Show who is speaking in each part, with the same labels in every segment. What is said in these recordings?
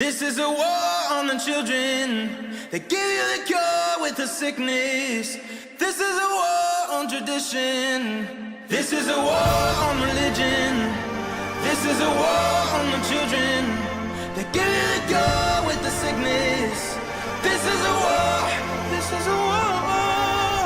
Speaker 1: This is a war on the children. They give you the cure with the sickness. This is a war on tradition. This is a war on religion. This is a war on the children. They give you the cure with the sickness. This is a war. This is a war.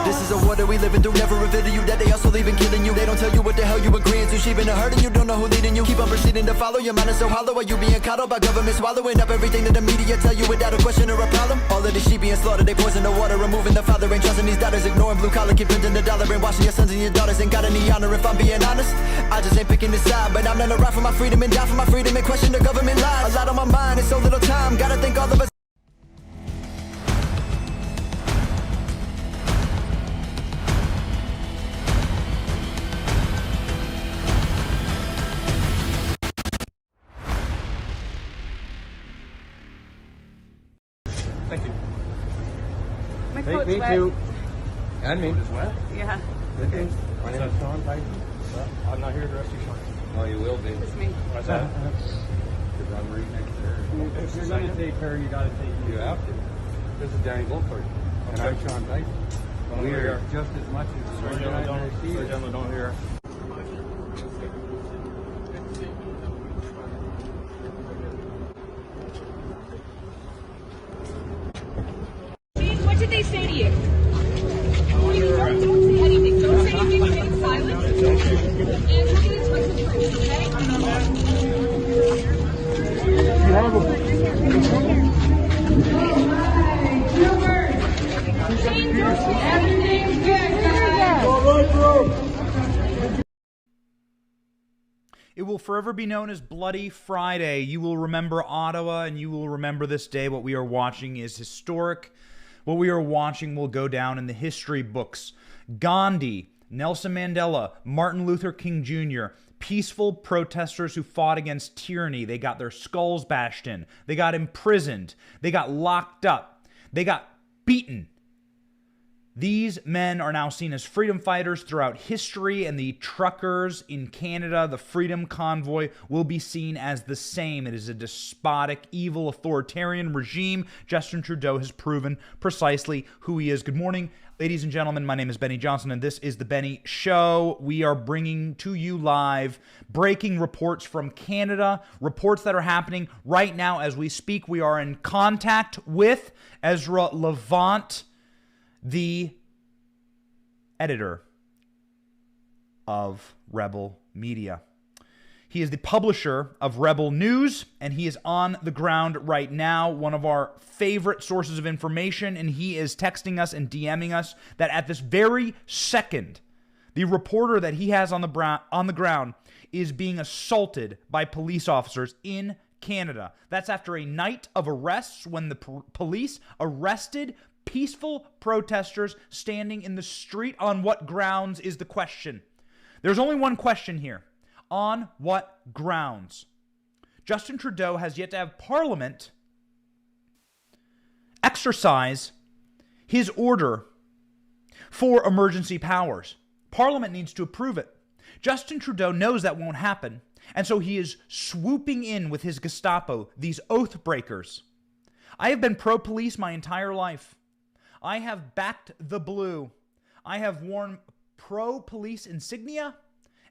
Speaker 2: This is a war that we living through. Never reveal to you that they also leaving killing you. They don't tell you what the hell you agreeing to. She been hurting you, don't know who leading you. Keep on proceeding to follow. Your mind is so hollow. Are you being coddled by government swallowing up everything that the media tell you without a question or a problem? All of the sheep being slaughtered. They poison the water, removing the father. Ain't trusting these daughters. Ignoring blue collar, keep printing the dollar. And washing your sons and your daughters. Ain't got any honor if I'm being honest. I just ain't picking this side, but I'm gonna ride for my freedom and die for my freedom and question the government lies. A lot on my mind and so little time. Gotta think all of us.
Speaker 3: Thank you.
Speaker 4: My coat's
Speaker 3: Me
Speaker 4: wet.
Speaker 3: too. And me.
Speaker 4: Yeah.
Speaker 3: Okay. My name is Sean Tyson.
Speaker 5: I'm not here to arrest you, Sean.
Speaker 3: Oh, you will be.
Speaker 4: It's me.
Speaker 5: Why's that?
Speaker 3: Because I'm right next there.
Speaker 5: If you're going to take her, you got to take
Speaker 3: You have to. This is Danny Goldberg. And I'm Sean Tyson.
Speaker 5: Don't
Speaker 3: We
Speaker 5: worry.
Speaker 3: are just as much as
Speaker 5: Sorry, gentlemen, don't hear.
Speaker 6: What did they say to you? Don't say anything. Don't say anything. Stay silent. And we're going to touch the truth, okay? Everything's good, guys.
Speaker 7: It will forever be known as Bloody Friday. You will remember Ottawa, and you will remember this day. What we are watching is historic. What we are watching will go down in the history books. Gandhi, Nelson Mandela, Martin Luther King Jr., peaceful protesters who fought against tyranny. They got their skulls bashed in. They got imprisoned. They got locked up. They got beaten. These men are now seen as freedom fighters throughout history, and the truckers in Canada, the Freedom Convoy, will be seen as the same. It is a despotic, evil, authoritarian regime. Justin Trudeau has proven precisely who he is. Good morning, ladies and gentlemen. My name is Benny Johnson, and this is The Benny Show. We are bringing to you live breaking reports from Canada, reports that are happening right now as we speak. We are in contact with Ezra Levant, the editor of Rebel Media. He is the publisher of Rebel News, and he is on the ground right now, one of our favorite sources of information, and he is texting us and DMing us that at this very second, the reporter that he has on the ground is being assaulted by police officers in Canada. That's after a night of arrests when the police arrested peaceful protesters standing in the street. On what grounds is the question? There's only one question here. On what grounds? Justin Trudeau has yet to have Parliament exercise his order for emergency powers. Parliament needs to approve it. Justin Trudeau knows that won't happen, and so he is swooping in with his Gestapo, these oath breakers. I have been pro-police my entire life. I have backed the blue. I have worn pro-police insignia,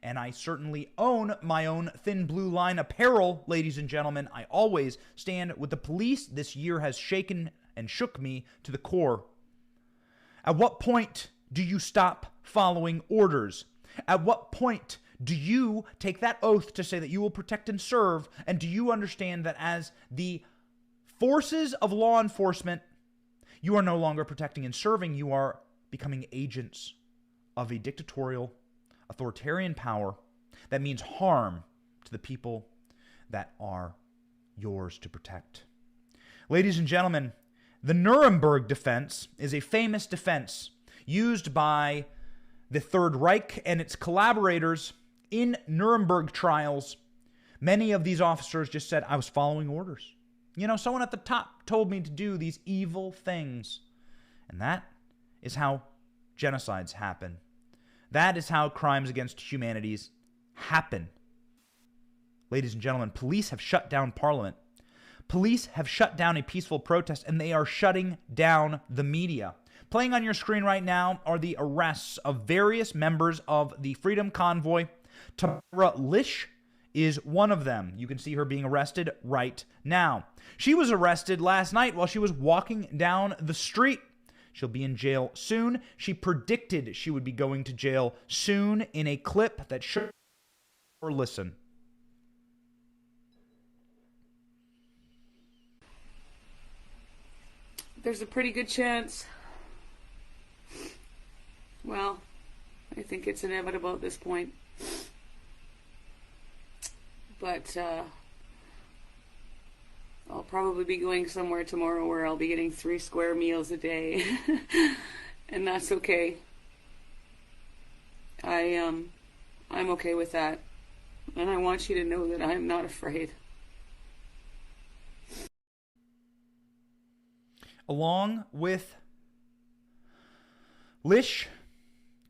Speaker 7: and I certainly own my own Thin Blue Line apparel, ladies and gentlemen. I always stand with the police. This year has shaken and shook me to the core. At what point do you stop following orders? At what point do you take that oath to say that you will protect and serve? And do you understand that as the forces of law enforcement, you are no longer protecting and serving, you are becoming agents of a dictatorial, authoritarian power that means harm to the people that are yours to protect. Ladies and gentlemen, the Nuremberg defense is a famous defense used by the Third Reich and its collaborators in Nuremberg trials. Many of these officers just said, I was following orders. You know, someone at the top told me to do these evil things. And that is how genocides happen. That is how crimes against humanity happen. Ladies and gentlemen, police have shut down Parliament. Police have shut down a peaceful protest, and they are shutting down the media. Playing on your screen right now are the arrests of various members of the Freedom Convoy. Tamara Lish is one of them. You can see her being arrested right now. She was arrested last night while she was walking down the street. She'll be in jail soon. She predicted she would be going to jail soon in a clip that should or listen.
Speaker 4: There's a pretty good chance. Well, I think it's inevitable at this point. But I'll probably be going somewhere tomorrow where I'll be getting 3 square meals a day. And that's okay. I'm okay with that. And I want you to know that I'm not afraid.
Speaker 7: Along with Lish,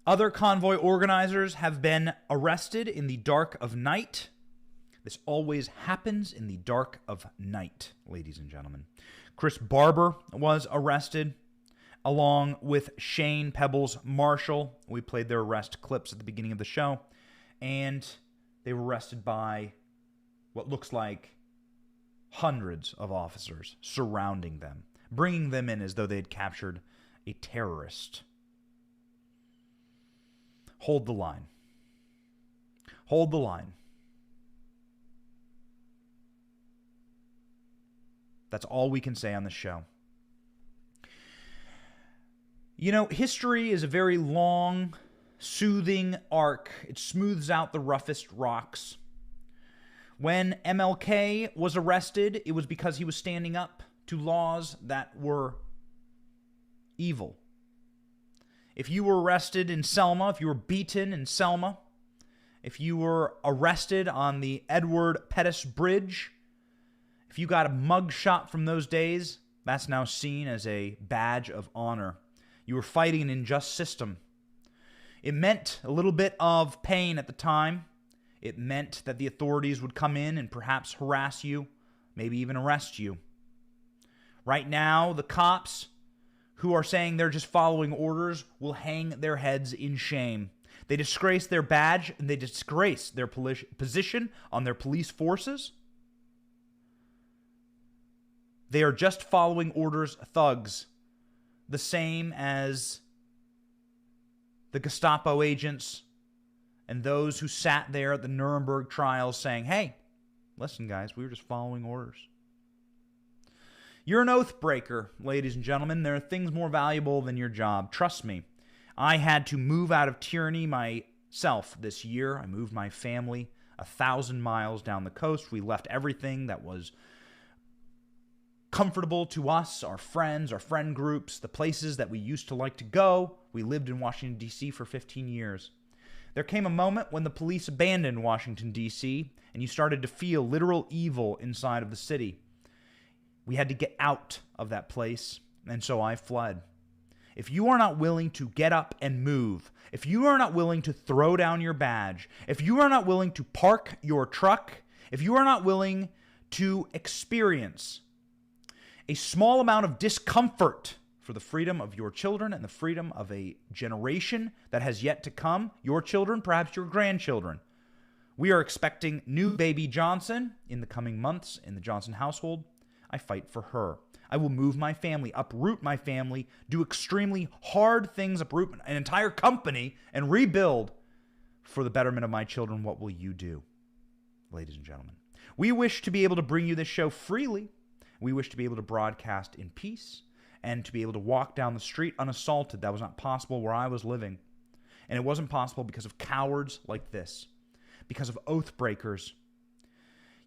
Speaker 7: other convoy organizers have been arrested in the dark of night. This always happens in the dark of night, ladies and gentlemen. Chris Barber was arrested, along with Shane Pebbles Marshall. We played their arrest clips at the beginning of the show, and they were arrested by what looks like hundreds of officers surrounding them, bringing them in as though they had captured a terrorist. Hold the line. Hold the line. That's all we can say on the show. You know, history is a very long, soothing arc. It smooths out the roughest rocks. When MLK was arrested, it was because he was standing up to laws that were evil. If you were arrested in Selma, if you were beaten in Selma, if you were arrested on the Edward Pettus Bridge, if you got a mugshot from those days, that's now seen as a badge of honor. You were fighting an unjust system. It meant a little bit of pain at the time. It meant that the authorities would come in and perhaps harass you, maybe even arrest you. Right now, the cops who are saying they're just following orders will hang their heads in shame. They disgrace their badge and they disgrace their position on their police forces. They are just following orders, thugs. The same as the Gestapo agents and those who sat there at the Nuremberg trials saying, hey, listen guys, we were just following orders. You're an oath breaker, ladies and gentlemen. There are things more valuable than your job. Trust me. I had to move out of tyranny myself this year. I moved my family 1,000 miles down the coast. We left everything that was comfortable to us, our friends, our friend groups, the places that we used to like to go. We lived in Washington, D.C. for 15 years. There came a moment when the police abandoned Washington, D.C., and you started to feel literal evil inside of the city. We had to get out of that place, and so I fled. If you are not willing to get up and move, if you are not willing to throw down your badge, if you are not willing to park your truck, if you are not willing to experience a small amount of discomfort for the freedom of your children and the freedom of a generation that has yet to come, your children, perhaps your grandchildren. We are expecting new baby Johnson in the coming months in the Johnson household. I fight for her. I will move my family, uproot my family, do extremely hard things, uproot an entire company, and rebuild for the betterment of my children. What will you do, ladies and gentlemen? We wish to be able to bring you this show freely. We wish to be able to broadcast in peace and to be able to walk down the street unassaulted. That was not possible where I was living. And it wasn't possible because of cowards like this, because of oath breakers.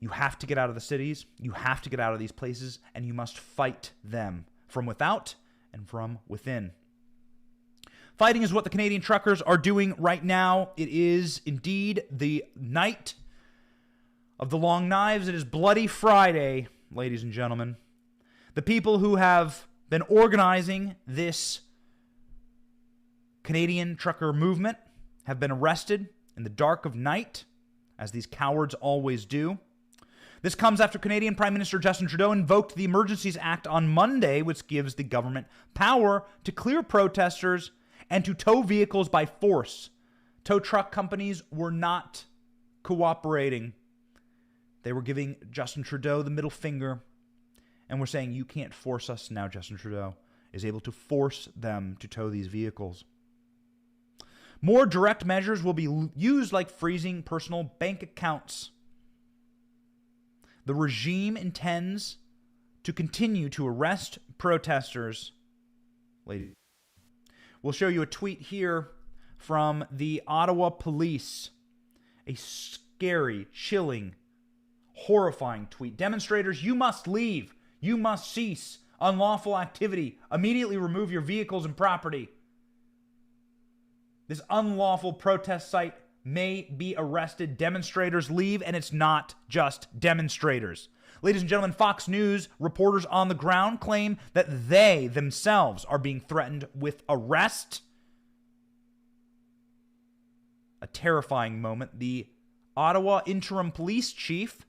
Speaker 7: You have to get out of the cities, you have to get out of these places, and you must fight them from without and from within. Fighting is what the Canadian truckers are doing right now. It is indeed the night of the long knives. It is Bloody Friday, ladies and gentlemen. The people who have been organizing this Canadian trucker movement have been arrested in the dark of night, as these cowards always do. This comes after Canadian Prime Minister Justin Trudeau invoked the Emergencies Act on Monday, which gives the government power to clear protesters and to tow vehicles by force. Tow truck companies were not cooperating. They were giving Justin Trudeau the middle finger and were saying, you can't force us. Now Justin Trudeau is able to force them to tow these vehicles. More direct measures will be used, like freezing personal bank accounts. The regime intends to continue to arrest protesters. Lady, we'll show you a tweet here from the Ottawa police. A scary, chilling, horrifying tweet. Demonstrators, you must leave. You must cease unlawful activity. Immediately remove your vehicles and property. This unlawful protest site may be arrested. Demonstrators leave, and it's not just demonstrators. Ladies and gentlemen, Fox News reporters on the ground claim that they themselves are being threatened with arrest. A terrifying moment. The Ottawa interim police chief,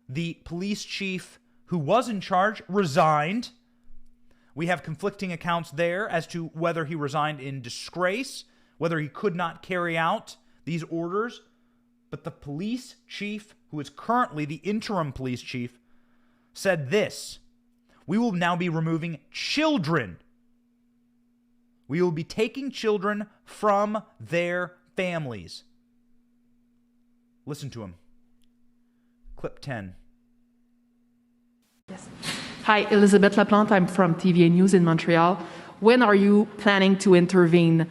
Speaker 7: the police chief who was in charge, resigned. We have conflicting accounts there as to whether he resigned in disgrace, whether he could not carry out these orders. But the police chief, who is currently the interim police chief, said this: we will now be removing children. We will be taking children from their families. Listen to him. Clip 10.
Speaker 8: Yes. Hi, Elizabeth Laplante. I'm from TVA News in Montreal. When are you planning to intervene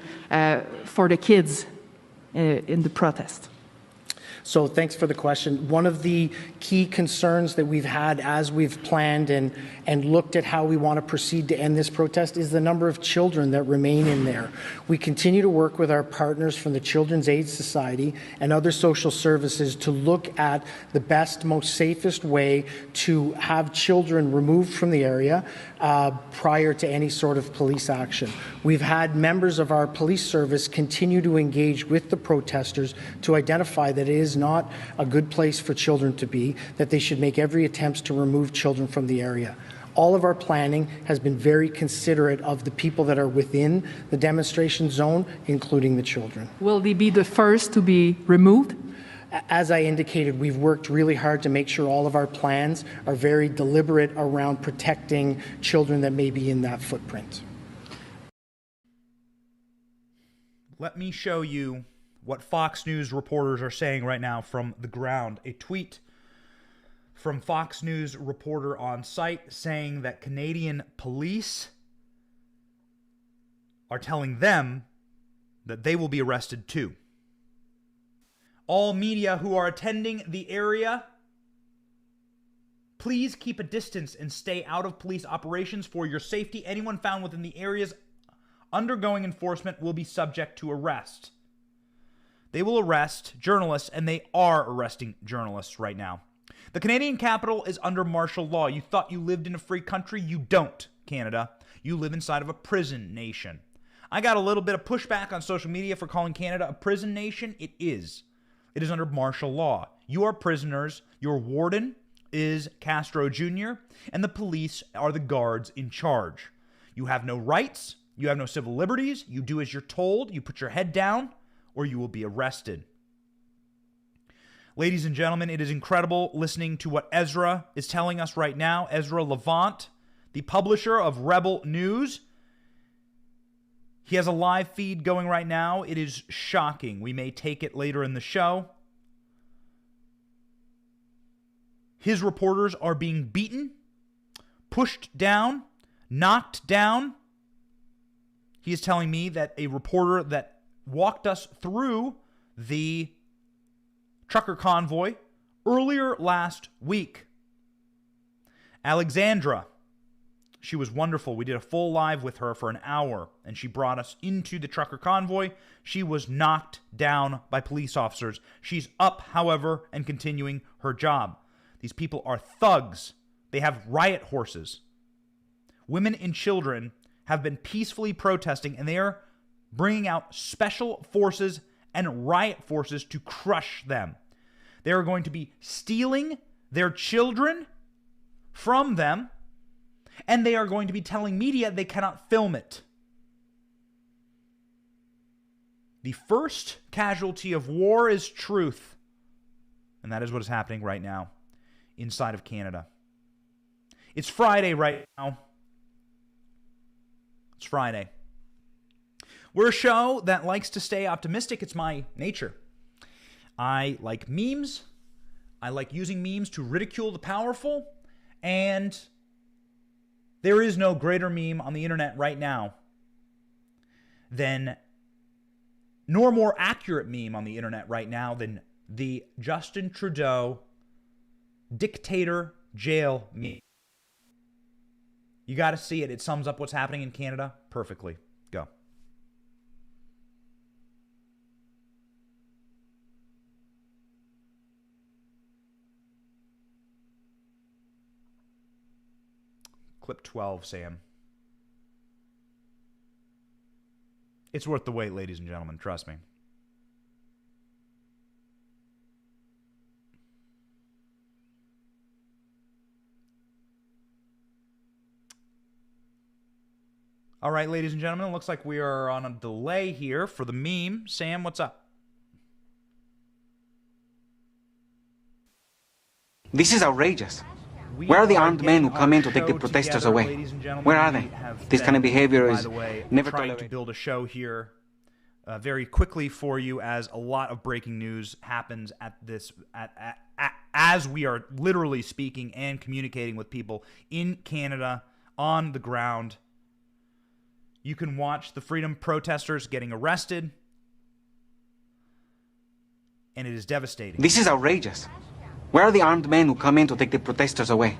Speaker 8: for the kids in the protest?
Speaker 9: So thanks for the question. One of the key concerns that we've had as we've planned and looked at how we want to proceed to end this protest is the number of children that remain in there. We continue to work with our partners from the Children's Aid Society and other social services to look at the best, most safest way to have children removed from the area prior to any sort of police action. We've had members of our police service continue to engage with the protesters to identify that it is not a good place for children to be, that they should make every attempt to remove children from the area. All of our planning has been very considerate of the people that are within the demonstration zone, including the children.
Speaker 8: Will they be the first to be removed?
Speaker 9: As I indicated, we've worked really hard to make sure all of our plans are very deliberate around protecting children that may be in that footprint.
Speaker 7: Let me show you what Fox News reporters are saying right now from the ground. A tweet from Fox News reporter on site saying that Canadian police are telling them that they will be arrested too. All media who are attending the area, please keep a distance and stay out of police operations for your safety. Anyone found within the areas undergoing enforcement will be subject to arrest. They will arrest journalists, and they are arresting journalists right now. The Canadian capital is under martial law. You thought you lived in a free country? You don't, Canada. You live inside of a prison nation. I got a little bit of pushback on social media for calling Canada a prison nation. It is. It is under martial law. You are prisoners. Your warden is Castro Jr., and the police are the guards in charge. You have no rights. You have no civil liberties. You do as you're told. You put your head down, or you will be arrested. Ladies and gentlemen, it is incredible listening to what Ezra is telling us right now. Ezra Levant, the publisher of Rebel News. He has a live feed going right now. It is shocking. We may take it later in the show. His reporters are being beaten, pushed down, knocked down. He is telling me that a reporter that walked us through the trucker convoy earlier last week, Alexandra, she was wonderful. We did a full live with her for an hour, and she brought us into the trucker convoy. She was knocked down by police officers. She's up, however, and continuing her job. These people are thugs. They have riot horses. Women and children have been peacefully protesting, and they are bringing out special forces and riot forces to crush them. They are going to be stealing their children from them, and they are going to be telling media they cannot film it. The first casualty of war is truth. And that is what is happening right now inside of Canada. It's Friday right now. It's Friday. We're a show that likes to stay optimistic. It's my nature. I like memes. I like using memes to ridicule the powerful. And there is no greater meme on the internet right now nor more accurate meme on the internet right now than the Justin Trudeau dictator jail meme. You got to see it. It sums up what's happening in Canada perfectly. Go. Clip 12, Sam. It's worth the wait, ladies and gentlemen. Trust me. All right, ladies and gentlemen, it looks like we are on a delay here for the meme. Sam, what's up?
Speaker 10: This is outrageous. Where are the armed men who come in to take the protesters away? Where are they? This kind of behavior is never
Speaker 7: trying
Speaker 10: tolerated.
Speaker 7: to build a show here very quickly for you, as a lot of breaking news happens as we are literally speaking and communicating with people in Canada on the ground. You can watch the freedom protesters getting arrested, and it is devastating.
Speaker 10: This is outrageous. Where are the armed men who come in to take the protesters away?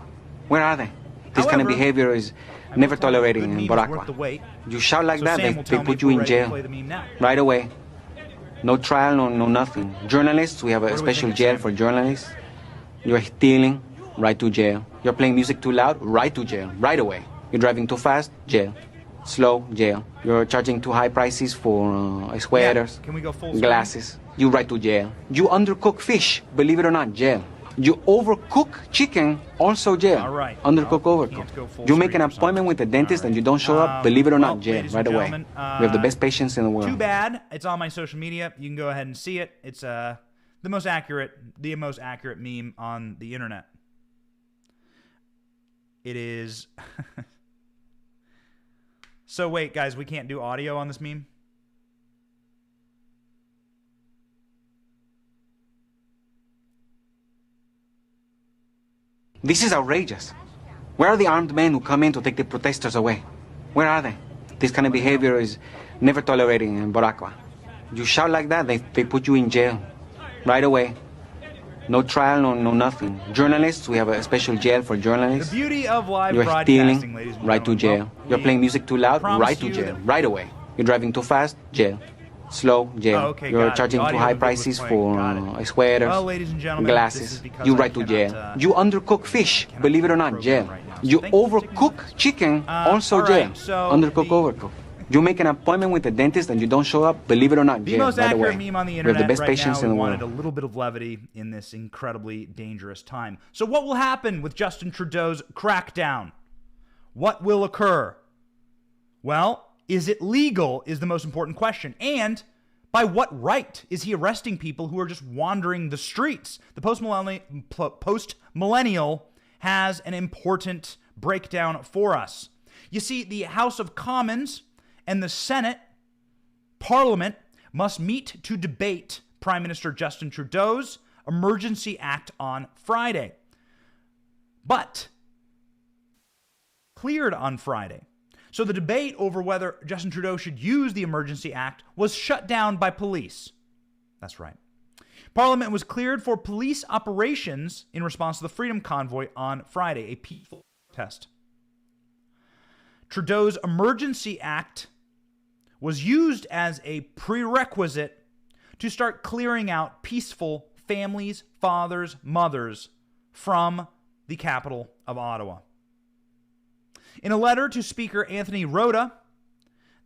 Speaker 10: Where are they? This kind of behavior is never tolerated in Boracua. You shout like that, they put you in jail right away. No trial, no nothing. Journalists, we have a special jail for journalists. You're stealing, right to jail. You're playing music too loud, right to jail, right away. You're driving too fast, jail. Slow, jail. You're charging too high prices for sweaters,
Speaker 7: Can we go full
Speaker 10: glasses. You right to jail. You undercook fish, believe it or not, jail. You overcook chicken, also jail.
Speaker 7: All right.
Speaker 10: Undercook,
Speaker 7: Well,
Speaker 10: overcook. You make an appointment with the dentist and you don't show up, believe it or not, jail, right away. We have the best patients in the world.
Speaker 7: Too bad. It's on my social media. You can go ahead and see it. It's the most accurate meme on the internet. It is. So wait, guys, we can't do audio on this meme?
Speaker 10: This is outrageous. Where are the armed men who come in to take the protesters away? Where are they? This kind of behavior is never tolerated in Boracua. You shout like that, they put you in jail right away. No trial, no nothing. Journalists, we have a special jail for journalists.
Speaker 7: The beauty of live
Speaker 10: You're
Speaker 7: broadcasting,
Speaker 10: stealing,
Speaker 7: ladies and
Speaker 10: right to
Speaker 7: gentlemen.
Speaker 10: jail.
Speaker 7: Well,
Speaker 10: You're playing music too loud,
Speaker 7: promise
Speaker 10: right to
Speaker 7: you
Speaker 10: jail,
Speaker 7: that-
Speaker 10: right away. You're driving too fast, jail. Slow, jail.
Speaker 7: Oh, okay,
Speaker 10: You're
Speaker 7: got it.
Speaker 10: charging
Speaker 7: The
Speaker 10: too
Speaker 7: audio
Speaker 10: high
Speaker 7: was
Speaker 10: prices
Speaker 7: playing. Got
Speaker 10: for
Speaker 7: it.
Speaker 10: sweaters,
Speaker 7: Well, ladies and gentlemen, this
Speaker 10: glasses.
Speaker 7: is because
Speaker 10: You
Speaker 7: I
Speaker 10: right to jail.
Speaker 7: cannot,
Speaker 10: You undercook fish, believe it or not, jail.
Speaker 7: right now. So
Speaker 10: You
Speaker 7: thank you for taking
Speaker 10: overcook chicken, also
Speaker 7: all
Speaker 10: jail.
Speaker 7: right, so
Speaker 10: Undercook, overcook. You make an appointment with the dentist and you don't show up, believe it or not,
Speaker 7: The
Speaker 10: jail,
Speaker 7: most
Speaker 10: right
Speaker 7: accurate
Speaker 10: away.
Speaker 7: meme on the
Speaker 10: We have
Speaker 7: internet
Speaker 10: the best
Speaker 7: right
Speaker 10: patients
Speaker 7: now.
Speaker 10: in
Speaker 7: We
Speaker 10: the
Speaker 7: wanted
Speaker 10: world.
Speaker 7: a little bit of levity in this incredibly dangerous time. So what will happen with Justin Trudeau's crackdown? What will occur? Well, is it legal is the most important question. And by what right is he arresting people who are just wandering the streets? The post-millennial has an important breakdown for us. You see, the House of Commons and the Senate, Parliament, must meet to debate Prime Minister Justin Trudeau's Emergency Act on Friday. But cleared on Friday. So the debate over whether Justin Trudeau should use the Emergency Act was shut down by police. That's right. Parliament was cleared for police operations in response to the Freedom Convoy on Friday, a peaceful protest. Trudeau's Emergency Act was used as a prerequisite to start clearing out peaceful families, fathers, mothers from the capital of Ottawa. In a letter to Speaker Anthony Rota,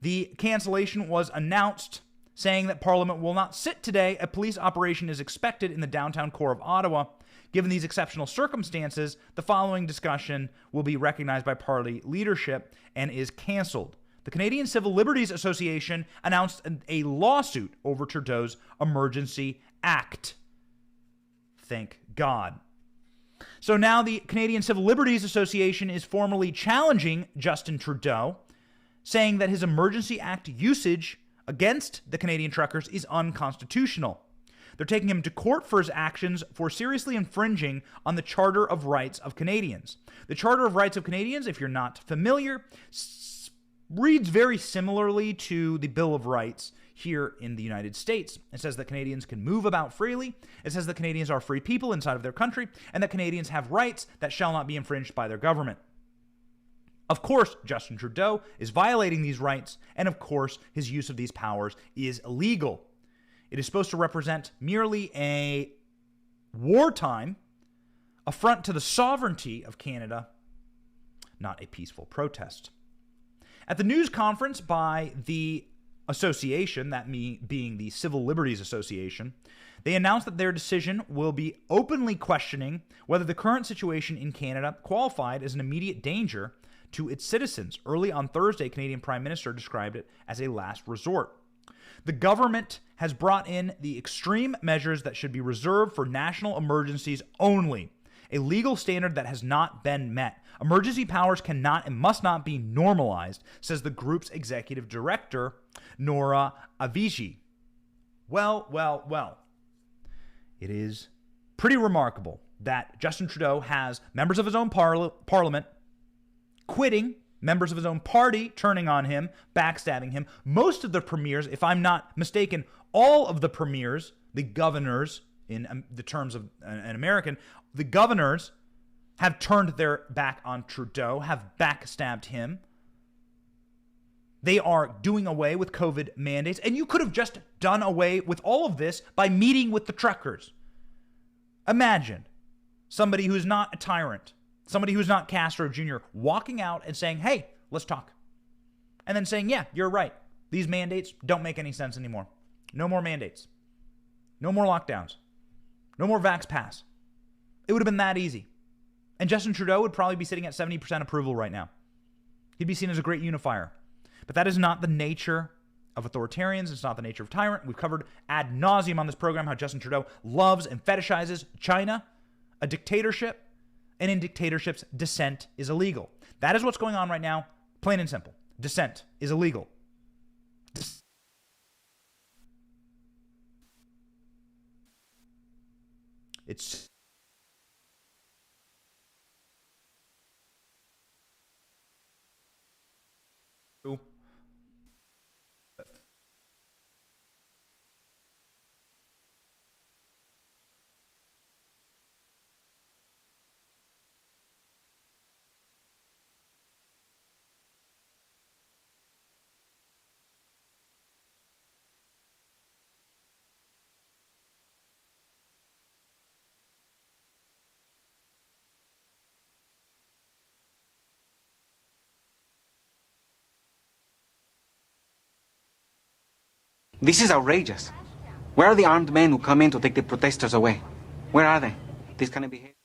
Speaker 7: the cancellation was announced, saying that Parliament will not sit today. A police operation is expected in the downtown core of Ottawa. Given these exceptional circumstances, the following discussion will be recognized by party leadership and is canceled. The Canadian Civil Liberties Association announced a lawsuit over Trudeau's Emergency Act. Thank God. So now the Canadian Civil Liberties Association is formally challenging Justin Trudeau, saying that his Emergency Act usage against the Canadian truckers is unconstitutional. They're taking him to court for his actions for seriously infringing on the Charter of Rights of Canadians. The Charter of Rights of Canadians, if you're not familiar, reads very similarly to the Bill of Rights here in the United States. It says that Canadians can move about freely. It says that Canadians are free people inside of their country, and that Canadians have rights that shall not be infringed by their government. Of course, Justin Trudeau is violating these rights, and of course, his use of these powers is illegal. It is supposed to represent merely a wartime affront to the sovereignty of Canada, not a peaceful protest. At the news conference by the association, that being the Civil Liberties Association, they announced that their decision will be openly questioning whether the current situation in Canada qualified as an immediate danger to its citizens. Early on Thursday, Canadian Prime Minister described it as a last resort. The government has brought in the extreme measures that should be reserved for national emergencies only, a legal standard that has not been met. Emergency powers cannot and must not be normalized, says the group's executive director, Nora Aviji. Well. It is pretty remarkable that Justin Trudeau has members of his own parliament quitting, members of his own party turning on him, backstabbing him. Most of the premiers, if I'm not mistaken, all of the premiers, the governors, in the terms of an American, the governors have turned their back on Trudeau, have backstabbed him. They are doing away with COVID mandates, and you could have just done away with all of this by meeting with the truckers. Imagine somebody who's not a tyrant, somebody who's not Castro Jr., walking out and saying, hey, let's talk. And then saying, yeah, you're right. These mandates don't make any sense anymore. No more mandates. No more lockdowns. No more Vax Pass. It would have been that easy. And Justin Trudeau would probably be sitting at 70% approval right now. He'd be seen as a great unifier. But that is not the nature of authoritarians. It's not the nature of tyrant. We've covered ad nauseum on this program how Justin Trudeau loves and fetishizes China, a dictatorship, and in dictatorships, dissent is illegal. That is what's going on right now, plain and simple. Dissent is illegal. It's
Speaker 10: This is outrageous. Where are the armed men who come in to take the protesters away? Where are they? This kind of behavior.